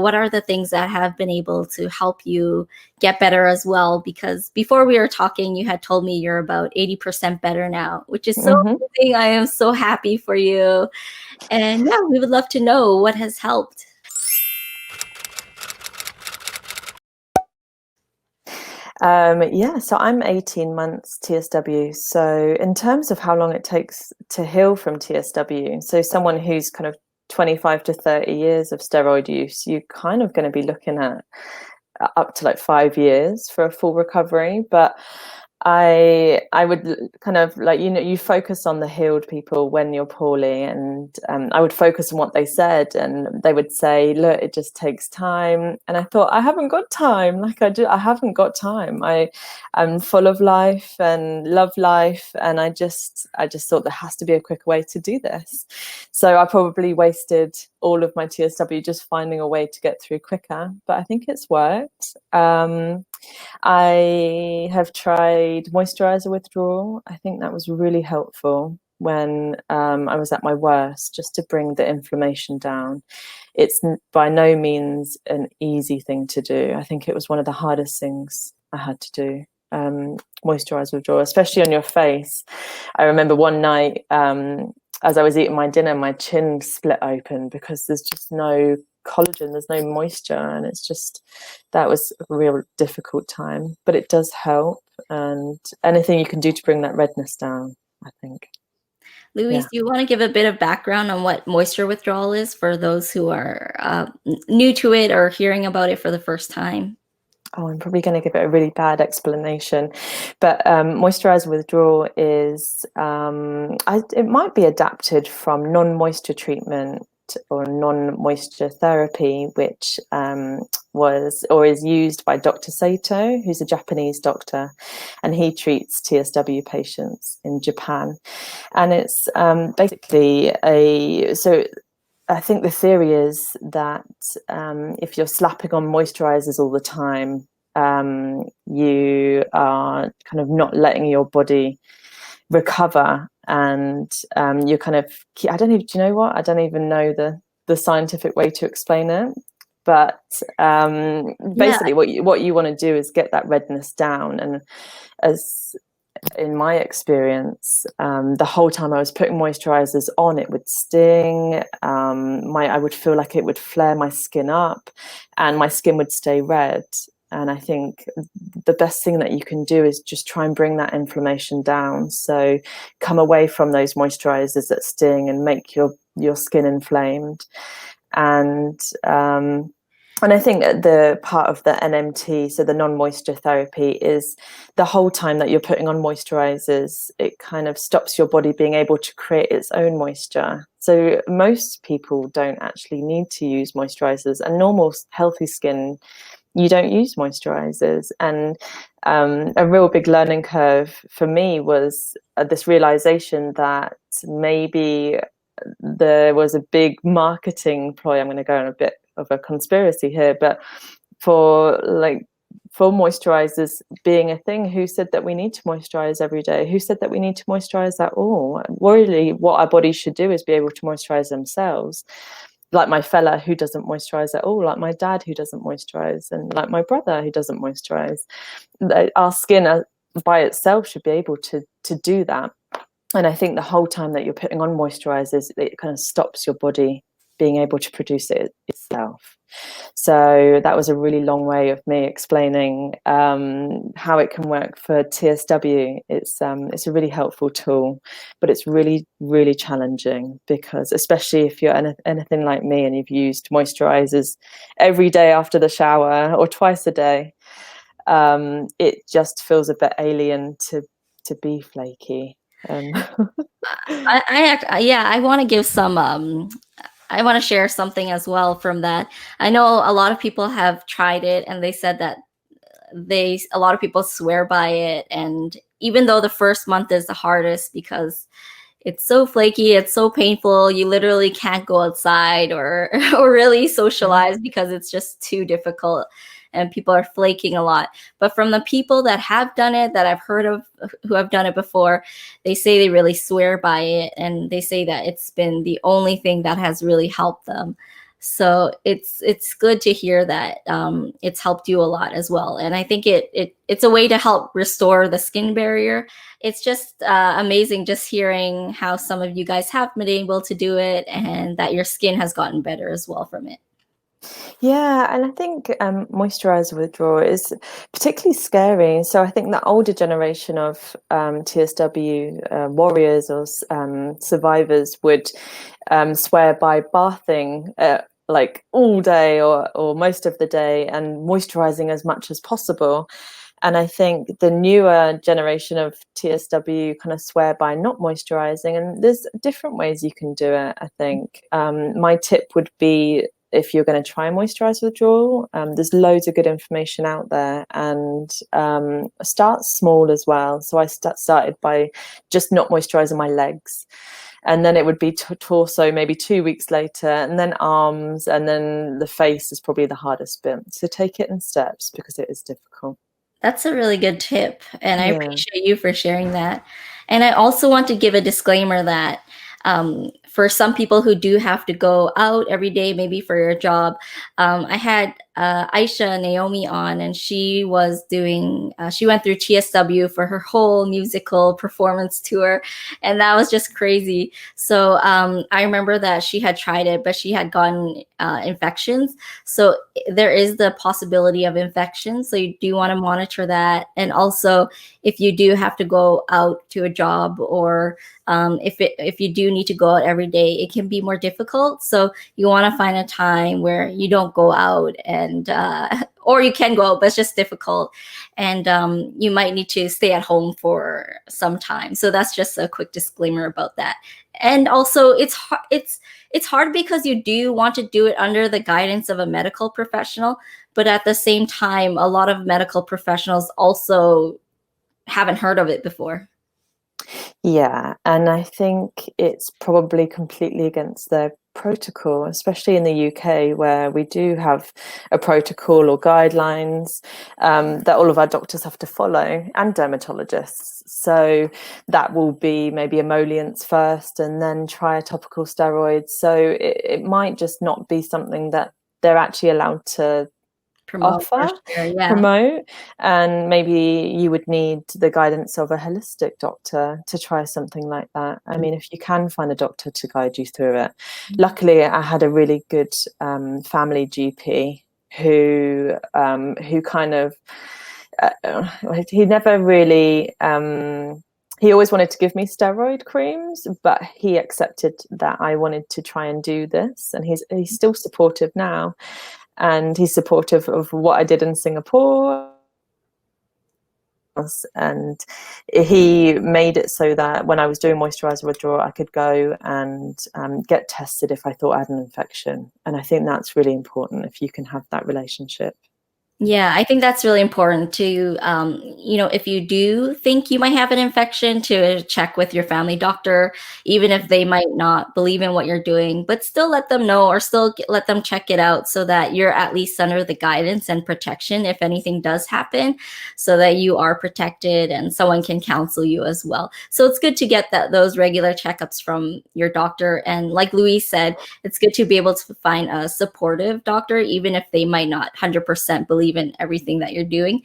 What are the things that have been able to help you get better as well? Because before we were talking, you had told me you're about 80% better now, which is so amazing. I am so happy for you. And yeah, we would love to know what has helped. So I'm 18 months TSW. So in terms of how long it takes to heal from TSW, so someone who's kind of 25 to 30 years of steroid use, you're kind of going to be looking at up to like 5 years for a full recovery. But I would kind of like, you focus on the healed people when you're poorly, and I would focus on what they said, and they would say, look, it just takes time. And I thought, I haven't got time. I haven't got time. I'm full of life and love life, and I just thought there has to be a quicker way to do this. So I probably wasted all of my TSW just finding a way to get through quicker, but I think it's worked. I have tried moisturizer withdrawal. I think that was really helpful when I was at my worst, just to bring the inflammation down. It's by no means an easy thing to do. I think it was one of the hardest things I had to do, moisturizer withdrawal, especially on your face. I remember one night, as I was eating my dinner, my chin split open because there's just no collagen, there's no moisture, and that was a real difficult time, but it does help, and anything you can do to bring that redness down, I think. Louise, do you want to give a bit of background on what moisture withdrawal is for those who are new to it or hearing about it for the first time? Oh, I'm probably going to give it a really bad explanation, but moisturizer withdrawal is, it might be adapted from non-moisture treatment or non-moisture therapy, which is used by Dr. Sato, who's a Japanese doctor, and he treats TSW patients in Japan. And it's basically I think the theory is that if you're slapping on moisturizers all the time, you are kind of not letting your body recover, and you're kind of, I don't even, do you know what? I don't even know the scientific way to explain it. But basically what you want to do is get that redness down. And as in my experience, the whole time I was putting moisturizers on, it would sting. I would feel like it would flare my skin up, and my skin would stay red. And I think the best thing that you can do is just try and bring that inflammation down. So come away from those moisturizers that sting and make your skin inflamed. And I think the part of the NMT, so the non-moisture therapy, is the whole time that you're putting on moisturizers, it kind of stops your body being able to create its own moisture. So most people don't actually need to use moisturizers, and normal healthy skin, you don't use moisturizers. And a real big learning curve for me was this realization that maybe there was a big marketing ploy. I'm going to go on a bit of a conspiracy here, but for moisturizers being a thing, who said that we need to moisturize every day? Who said that we need to moisturize at all? Really, what our bodies should do is be able to moisturize themselves. Like my fella who doesn't moisturize at all, like my dad who doesn't moisturize, and like my brother who doesn't moisturize. Our skin by itself should be able to do that. And I think the whole time that you're putting on moisturizers, it kind of stops your body being able to produce it itself. So that was a really long way of me explaining how it can work for TSW. It's a really helpful tool, but it's really, really challenging, because especially if you're anything like me and you've used moisturizers every day after the shower or twice a day, it just feels a bit alien to be flaky. I want to give some I want to share something as well from that. I know a lot of people have tried it, and they said that a lot of people swear by it. And even though the first month is the hardest because it's so flaky, it's so painful, you literally can't go outside or really socialize because it's just too difficult and people are flaking a lot. But from the people that have done it, that I've heard of who have done it before, they say they really swear by it, and they say that it's been the only thing that has really helped them. So it's good to hear that it's helped you a lot as well. And I think it's a way to help restore the skin barrier. It's just amazing just hearing how some of you guys have been able to do it and that your skin has gotten better as well from it. Yeah, and I think moisturizer withdrawal is particularly scary. So I think the older generation of TSW warriors or survivors would swear by bathing like all day or most of the day and moisturizing as much as possible. And I think the newer generation of TSW kind of swear by not moisturizing. And there's different ways you can do it, I think. My tip would be, if you're going to try moisturizer withdrawal, there's loads of good information out there, and start small as well. So I started by just not moisturizing my legs, and then it would be torso maybe 2 weeks later, and then arms, and then the face is probably the hardest bit. So take it in steps because it is difficult. That's a really good tip, and I appreciate you for sharing that. And I also want to give a disclaimer that for some people who do have to go out every day, maybe for your job, I had Aisha Naomi on, and she was doing, she went through TSW for her whole musical performance tour, and that was just crazy. So I remember that she had tried it, but she had gotten infections. So there is the possibility of infection. So you do want to monitor that. And also, if you do have to go out to a job, or if you do need to go out every day, it can be more difficult. So you want to find a time where you don't go out, and or you can go out, but it's just difficult, and you might need to stay at home for some time. So that's just a quick disclaimer about that. And also, it's hard because you do want to do it under the guidance of a medical professional, but at the same time, a lot of medical professionals also haven't heard of it before. Yeah, and I think it's probably completely against their protocol, especially in the UK, where we do have a protocol or guidelines that all of our doctors have to follow, and dermatologists. So that will be maybe emollients first and then try a topical steroid. So it might just not be something that they're actually allowed to promote, and maybe you would need the guidance of a holistic doctor to try something like that. I mean, if you can find a doctor to guide you through it. Luckily, I had a really good family GP who kind of he never really he always wanted to give me steroid creams, but he accepted that I wanted to try and do this, and he's still supportive now. And he's supportive of what I did in Singapore. And he made it so that when I was doing moisturizer withdrawal, I could go and get tested if I thought I had an infection. And I think that's really important if you can have that relationship. Yeah, I think that's really important to, if you do think you might have an infection, to check with your family doctor, even if they might not believe in what you're doing, but still let them know, or still let them check it out, so that you're at least under the guidance and protection if anything does happen, so that you are protected and someone can counsel you as well. So it's good to get those regular checkups from your doctor. And like Louise said, it's good to be able to find a supportive doctor, even if they might not 100% believe in everything that you're doing.